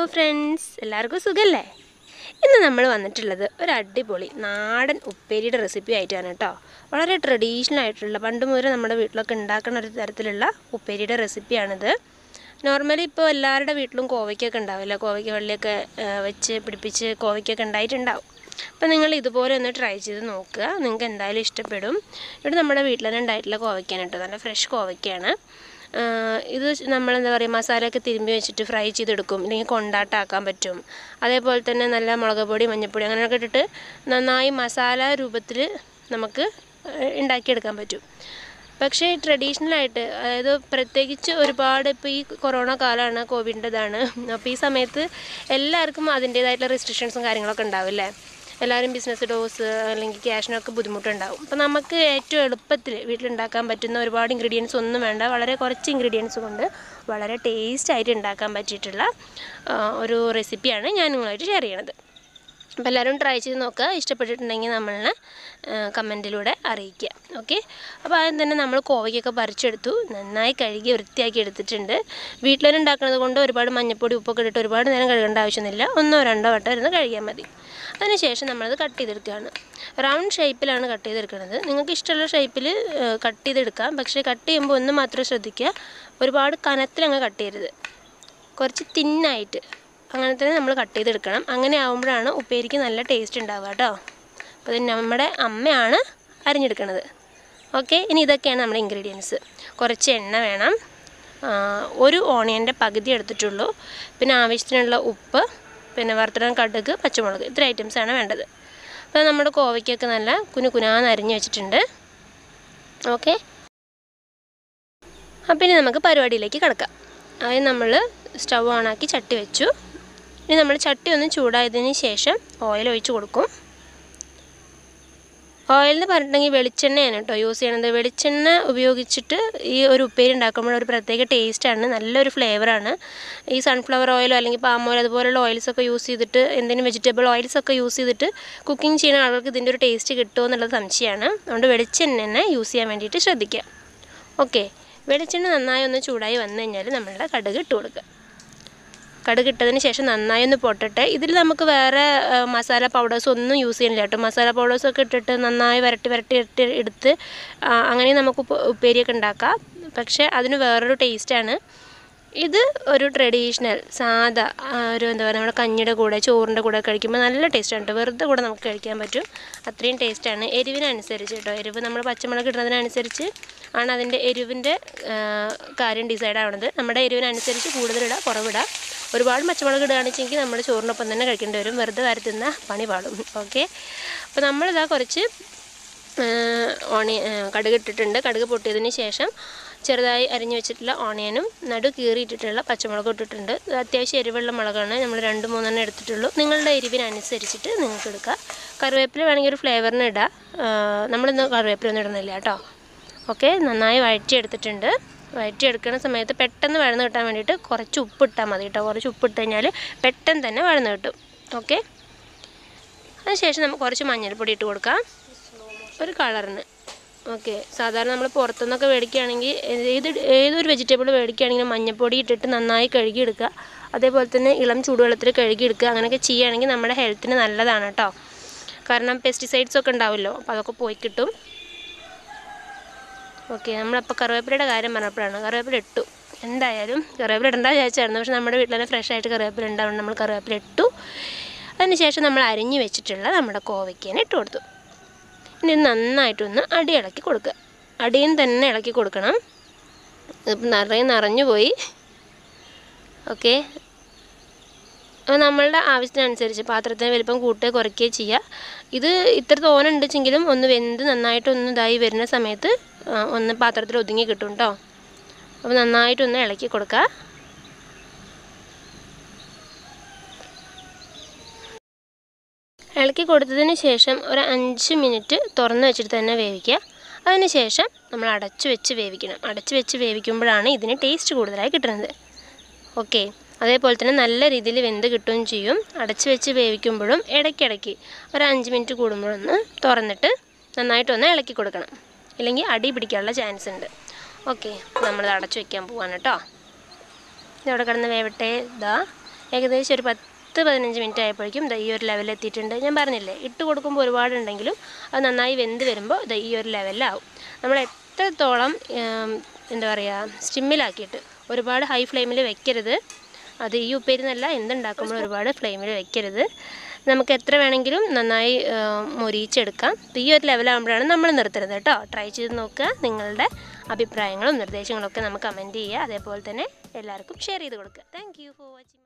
Hello friends, എല്ലാവർക്കും സുഖല്ലേ? ഇന്ന് നമ്മൾ വന്നിട്ടുള്ളത് ഒരു അടിപൊളി നാടൻ ഉപ്പേരിയുടെ റെസിപ്പി ആയിട്ടാണ് കേട്ടോ. വളരെ ട്രഡീഷണൽ ആയിട്ടുള്ള പണ്ട് മുതലേ നമ്മുടെ വീട്ടിലൊക്കെ ഉണ്ടാക്കുന്ന ഒരു തരത്തിലുള്ള ഉപ്പേരിയുടെ റെസിപ്പിയാണിത്. നോർമലി ഇപ്പോൾ എല്ലാവരുടെ വീട്ടിലും കോവയ്ക്കൊക്കെ ഉണ്ടാവില്ല, കോവയ്ക്ക വള്ളിയൊക്കെ വെച്ച് പിടിപ്പിച്ച് കോവയ്ക്കൊക്കെ ഉണ്ടായിട്ടുണ്ടാവും. അപ്പോൾ നിങ്ങൾ ഇതുപോലെ ഒന്ന് ട്രൈ ചെയ്ത് നോക്കുക, നിങ്ങൾക്ക് എന്തായാലും ഇഷ്ടപ്പെടും. ഇവിടെ നമ്മുടെ വീട്ടിൽ തന്നെ ഉണ്ടായിട്ടുള്ള കോവയ്ക്കാണ് കേട്ടോ, നല്ല ഫ്രഷ് കോവയ്ക്കാണ്. ഇത് നമ്മളെന്താ പറയുക, മസാലയൊക്കെ തിരുമ്പി വെച്ചിട്ട് ഫ്രൈ ചെയ്തെടുക്കും, അല്ലെങ്കിൽ കൊണ്ടാട്ടാക്കാൻ പറ്റും. അതേപോലെ തന്നെ നല്ല മുളക് പൊടി മഞ്ഞൾപ്പൊടി അങ്ങനെയൊക്കെ ഇട്ടിട്ട് നന്നായി മസാല രൂപത്തിൽ നമുക്ക് ഉണ്ടാക്കിയെടുക്കാൻ പറ്റും. പക്ഷേ ട്രഡീഷണലായിട്ട്, അതായത് പ്രത്യേകിച്ച് ഒരുപാട് ഇപ്പോൾ ഈ കൊറോണ കാലമാണ്, കോവിഡിൻ്റെതാണ്. അപ്പോൾ ഈ സമയത്ത് എല്ലാവർക്കും അതിൻ്റേതായിട്ടുള്ള റെസ്ട്രിക്ഷൻസും കാര്യങ്ങളൊക്കെ ഉണ്ടാവില്ലേ. എല്ലാവരും ബിസിനസ് ഡോസ് അല്ലെങ്കിൽ ക്യാഷിനൊക്കെ ബുദ്ധിമുട്ടുണ്ടാവും. അപ്പോൾ നമുക്ക് ഏറ്റവും എളുപ്പത്തിൽ വീട്ടിലുണ്ടാക്കാൻ പറ്റുന്ന ഒരുപാട് ഇൻഗ്രീഡിയൻസ് ഒന്നും വേണ്ട, വളരെ കുറച്ച് ഇൻഗ്രീഡിയൻസ് കൊണ്ട് വളരെ ടേസ്റ്റായിട്ട് ഉണ്ടാക്കാൻ പറ്റിയിട്ടുള്ള ഒരു റെസിപ്പിയാണ് ഞാൻ നിങ്ങളുമായിട്ട് ഷെയർ ചെയ്യണത്. അപ്പോൾ എല്ലാവരും ട്രൈ ചെയ്ത് നോക്കുക, ഇഷ്ടപ്പെട്ടിട്ടുണ്ടെങ്കിൽ നമ്മളെ കമൻറ്റിലൂടെ അറിയിക്കുക. ഓക്കെ, അപ്പോൾ ആദ്യം തന്നെ നമ്മൾ കോവയ്ക്കൊക്കെ പറിച്ചെടുത്തു, നന്നായി കഴുകി വൃത്തിയാക്കി എടുത്തിട്ടുണ്ട്. വീട്ടിൽ തന്നെ ഉണ്ടാക്കുന്നത് കൊണ്ട് ഒരുപാട് മഞ്ഞൾപ്പൊടി ഉപ്പൊക്കെ ഇട്ടിട്ട് ഒരുപാട് നേരം കഴുകേണ്ട ആവശ്യമൊന്നുമില്ല, 1-2 വട്ടം ഇരുന്ന് കഴുകിയാൽ മതി. അതിനുശേഷം നമ്മളത് കട്ട് ചെയ്തെടുക്കുകയാണ്. റൗണ്ട് ഷേപ്പിലാണ് കട്ട് ചെയ്തെടുക്കുന്നത്. നിങ്ങൾക്ക് ഇഷ്ടമുള്ള ഷേപ്പിൽ കട്ട് ചെയ്തെടുക്കാം, പക്ഷേ കട്ട് ചെയ്യുമ്പോൾ ഒന്ന് മാത്രം ശ്രദ്ധിക്കുക, ഒരുപാട് കനത്തിലങ്ങ് കട്ട് ചെയ്യരുത്, കുറച്ച് തിന്നായിട്ട് അങ്ങനെ തന്നെ നമ്മൾ കട്ട് ചെയ്തെടുക്കണം. അങ്ങനെ ആകുമ്പോഴാണ് ഉപ്പേരിക്ക് നല്ല ടേസ്റ്റ് ഉണ്ടാവുക കേട്ടോ. അപ്പോൾ ഇത് നമ്മുടെ അമ്മയാണ് അരിഞ്ഞെടുക്കുന്നത്. ഓക്കെ, ഇനി ഇതൊക്കെയാണ് നമ്മുടെ ഇൻഗ്രീഡിയൻസ്. കുറച്ച് എണ്ണ വേണം, ഒരു ഓണിയൻ്റെ പകുതി എടുത്തിട്ടുള്ളൂ, പിന്നെ ആവശ്യത്തിനുള്ള ഉപ്പ്, പിന്നെ വറുത്തിടാൻ കടുക്, പച്ചമുളക്, ഇത്ര ഐറ്റംസാണ് വേണ്ടത്. അപ്പോൾ നമ്മുടെ കോവയ്ക്കൊക്കെ നല്ല കുനുകുനാന്ന് അരിഞ്ഞ് വെച്ചിട്ടുണ്ട്. ഓക്കെ, അപ്പോൾ ഇനി നമുക്ക് പരിപാടിയിലേക്ക് കിടക്കാം. ആദ്യം നമ്മൾ സ്റ്റവ് ഓണാക്കി ചട്ടി വെച്ചു. ഇനി നമ്മൾ ചട്ടി ഒന്ന് ചൂടായതിന് ശേഷം ഓയിൽ ഒഴിച്ച് കൊടുക്കും. ഓയിൽ എന്ന് പറഞ്ഞിട്ടുണ്ടെങ്കിൽ വെളിച്ചെണ്ണയാണ് കേട്ടോ യൂസ് ചെയ്യണത്. വെളിച്ചെണ്ണ ഉപയോഗിച്ചിട്ട് ഈ ഒരു ഉപ്പേരി ഉണ്ടാക്കുമ്പോൾ ഒരു പ്രത്യേക ടേസ്റ്റാണ്, നല്ലൊരു ഫ്ലേവറാണ്. ഈ സൺഫ്ലവർ ഓയിലോ അല്ലെങ്കിൽ പാം ഓയിൽ അതുപോലുള്ള ഓയിൽസൊക്കെ യൂസ് ചെയ്തിട്ട്, എന്തെങ്കിലും വെജിറ്റബിൾ ഓയിൽസൊക്കെ യൂസ് ചെയ്തിട്ട് കുക്കിംഗ് ചെയ്യുന്ന ആളുകൾക്ക് ഇതിൻ്റെ ഒരു ടേസ്റ്റ് കിട്ടുമോ എന്നുള്ളത് സംശയമാണ്. അതുകൊണ്ട് വെളിച്ചെണ്ണ തന്നെ യൂസ് ചെയ്യാൻ വേണ്ടിയിട്ട് ശ്രദ്ധിക്കുക. ഓക്കെ, വെളിച്ചെണ്ണ നന്നായി ഒന്ന് ചൂടായി വന്നു കഴിഞ്ഞാൽ നമ്മളുടെ കടുക് ഇട്ട് കൊടുക്കുക. കടുക് ഇട്ടതിന് ശേഷം നന്നായി ഒന്ന് പൊട്ടട്ടെ. ഇതിൽ നമുക്ക് വേറെ മസാല പൗഡേഴ്സ് ഒന്നും യൂസ് ചെയ്യുന്നില്ല കേട്ടോ. മസാല പൗഡേഴ്സൊക്കെ ഇട്ടിട്ട് നന്നായി വരട്ടി എടുത്ത് അങ്ങനെ നമുക്ക് ഉപ്പേരിയൊക്കെ ഉണ്ടാക്കാം. പക്ഷേ അതിന് വേറൊരു ടേസ്റ്റാണ്. ഇത് ഒരു ട്രഡീഷണൽ സാധാ ഒരു എന്താ പറയുക, നമ്മുടെ കഞ്ഞിയുടെ കൂടെ ചോറിൻ്റെ കൂടെ കഴിക്കുമ്പോൾ നല്ല ടേസ്റ്റാണ് കേട്ടോ. വെറുതെ കൂടെ നമുക്ക് കഴിക്കാൻ പറ്റും, അത്രയും ടേസ്റ്റാണ്. എരിവിനനുസരിച്ച് കേട്ടോ, എരിവ് നമ്മൾ പച്ചമുളക് ഇടുന്നതിനനുസരിച്ച് ആണ് അതിൻ്റെ എരിവിൻ്റെ കാര്യം ഡിസൈഡ് ആവുന്നത്. നമ്മുടെ എരിവിനനുസരിച്ച് കൂടുതലിടുക, കുറവിടുക. ഒരുപാട് പച്ചമുളക് ഇടുകയാണെന്നുവെച്ചെങ്കിൽ നമ്മൾ ചോറിനൊപ്പം തന്നെ കഴിക്കേണ്ടി വരും, വെറുതെ വരുത്തുന്ന പണി പാടും. ഓക്കെ, അപ്പോൾ നമ്മളിതാ കുറച്ച് കടുക് ഇട്ടിട്ടുണ്ട്. കടുക് പൊട്ടിയതിന് ശേഷം ചെറുതായി അരിഞ്ഞു വെച്ചിട്ടുള്ള ഓണിയനും നടു കീറിയിട്ടിട്ടുള്ള പച്ചമുളകും ഇട്ടിട്ടുണ്ട്. അത്യാവശ്യം എരിവുള്ള മുളകാണ്, നമ്മൾ 2-3 എടുത്തിട്ടുള്ളൂ. നിങ്ങളുടെ എരിവിനനുസരിച്ചിട്ട് നിങ്ങൾക്ക് എടുക്കുക. കറിവേപ്പില വേണമെങ്കിൽ ഒരു ഫ്ലേവറിന് ഇടാം, നമ്മളിന്ന് കറിവേപ്പിലൊന്നും ഇടുന്നില്ല കേട്ടോ. ഓക്കെ, നന്നായി വഴറ്റിയെടുത്തിട്ടുണ്ട്. വഴറ്റിയെടുക്കുന്ന സമയത്ത് പെട്ടെന്ന് വഴന്ന് കിട്ടാൻ വേണ്ടിയിട്ട് കുറച്ച് ഉപ്പിട്ടാൽ മതി കേട്ടോ. കുറച്ച് ഉപ്പിട്ട് കഴിഞ്ഞാൽ പെട്ടെന്ന് തന്നെ വഴന്ന് കിട്ടും. ഓക്കെ, അതിനുശേഷം നമുക്ക് കുറച്ച് മഞ്ഞൾപ്പൊടി ഇട്ട് കൊടുക്കാം, ഒരു കളറിന്. ഓക്കെ, സാധാരണ നമ്മൾ പുറത്തുനിന്നൊക്കെ മേടിക്കുകയാണെങ്കിൽ ഏതൊരു വെജിറ്റബിൾ മേടിക്കുകയാണെങ്കിലും മഞ്ഞൾപ്പൊടി ഇട്ടിട്ട് നന്നായി കഴുകിയെടുക്കുക. അതേപോലെ തന്നെ ഇളം ചൂടുവെള്ളത്തിൽ കഴുകിയെടുക്കുക. അങ്ങനെയൊക്കെ ചെയ്യുകയാണെങ്കിൽ നമ്മുടെ ഹെൽത്തിന് നല്ലതാണ് കേട്ടോ. കാരണം പെസ്റ്റിസൈഡ്സ് ഒക്കെ ഉണ്ടാവുമല്ലോ, അപ്പോൾ അതൊക്കെ പോയി കിട്ടും. ഓക്കെ, നമ്മളപ്പോൾ കറിവേപ്പിലയുടെ കാര്യം പറഞ്ഞപ്പോഴാണ് കറിവേപ്പില ഇട്ടു. എന്തായാലും കറിവേപ്പില ഇടേണ്ട വിചാരിച്ചായിരുന്നു, പക്ഷേ നമ്മുടെ വീട്ടിൽ തന്നെ ഫ്രഷ് ആയിട്ട് കറിവേപ്പില ഉണ്ടാവുകൊണ്ട് നമ്മൾ കറിവേപ്പില ഇട്ടു. അതിനുശേഷം നമ്മൾ അരിഞ്ഞു വെച്ചിട്ടുള്ള നമ്മുടെ കോവയ്ക്കേനെ ഇട്ട് കൊടുത്തു. ഇനി നന്നായിട്ടൊന്ന് ഇളക്കി കൊടുക്കുക. അടിയും തന്നെ ഇളക്കി കൊടുക്കണം, ഇപ്പം നിറഞ്ഞു പോയി. ഓക്കെ, അപ്പോൾ നമ്മളുടെ ആവശ്യത്തിനനുസരിച്ച് പാത്രത്തിന് വലിപ്പം കൂട്ടുകയോ കുറയ്ക്കുകയോ ചെയ്യുക. ഇത് ഇത്ര തോനുണ്ടെച്ചെങ്കിലും ഒന്ന് വെന്ത് നന്നായിട്ടൊന്ന് ഇതായി വരുന്ന സമയത്ത് ഒന്ന് പാത്രത്തിൽ ഒതുങ്ങി കിട്ടും കേട്ടോ. അപ്പോൾ നന്നായിട്ടൊന്ന് ഇളക്കി കൊടുക്കുക. ഇളക്കി കൊടുത്തതിന് ശേഷം ഒരു 5 മിനിറ്റ് തുറന്ന് വെച്ചിട്ട് തന്നെ വേവിക്കുക. അതിന് ശേഷം നമ്മൾ അടച്ചു വെച്ച് വേവിക്കണം. അടച്ചു വെച്ച് വേവിക്കുമ്പോഴാണ് ഇതിന് ടേസ്റ്റ് കൂടുതലായി കിട്ടുന്നത്. ഓക്കെ, അതേപോലെ തന്നെ നല്ല രീതിയിൽ വെന്ത് കിട്ടുകയും ചെയ്യും. അടച്ചു വെച്ച് വേവിക്കുമ്പോഴും ഇടയ്ക്കിടയ്ക്ക് ഒരു 5 മിനിറ്റ് കൂടുമ്പോഴൊന്ന് തുറന്നിട്ട് നന്നായിട്ടൊന്ന് ഇളക്കി കൊടുക്കണം, ഇല്ലെങ്കിൽ അടി പിടിക്കാനുള്ള ചാൻസ് ഉണ്ട്. ഓക്കെ, നമ്മളത് അടച്ചു വയ്ക്കാൻ പോവാണ് കേട്ടോ. ഇതവിടെ കിടന്ന് വേവട്ടെ. ഇതാ ഏകദേശം ഒരു 10-15 മിനിറ്റ് ആയപ്പോഴേക്കും ഈ ഒരു ലെവലെത്തിയിട്ടുണ്ട്. ഞാൻ പറഞ്ഞില്ലേ, ഇട്ട് കൊടുക്കുമ്പോൾ ഒരുപാടുണ്ടെങ്കിലും അത് നന്നായി വെന്ത് വരുമ്പോൾ ഈ ഒരു ലെവലിലാവും. നമ്മൾ എത്രത്തോളം എന്താ പറയുക, സ്റ്റിമ്മിലാക്കിയിട്ട് ഒരുപാട് ഹൈ ഫ്ലെയിമിൽ വെക്കരുത്. അത് ഈ ഉപ്പേരി എന്നല്ല, എന്തുണ്ടാക്കുമ്പോൾ ഒരുപാട് ഫ്ലെയിമിൽ വെക്കരുത്. നമുക്ക് എത്ര വേണമെങ്കിലും നന്നായി മൊരിയിച്ചെടുക്കാം. ഈ ഒരു ലെവലാകുമ്പോഴാണ് നമ്മൾ നിർത്തുന്നത് കേട്ടോ. ട്രൈ ചെയ്ത് നോക്കുക. നിങ്ങളുടെ അഭിപ്രായങ്ങളും നിർദ്ദേശങ്ങളൊക്കെ നമുക്ക് കമൻറ്റ് ചെയ്യുക. അതേപോലെ തന്നെ എല്ലാവർക്കും ഷെയർ ചെയ്ത് കൊടുക്കുക. Thank you for watching.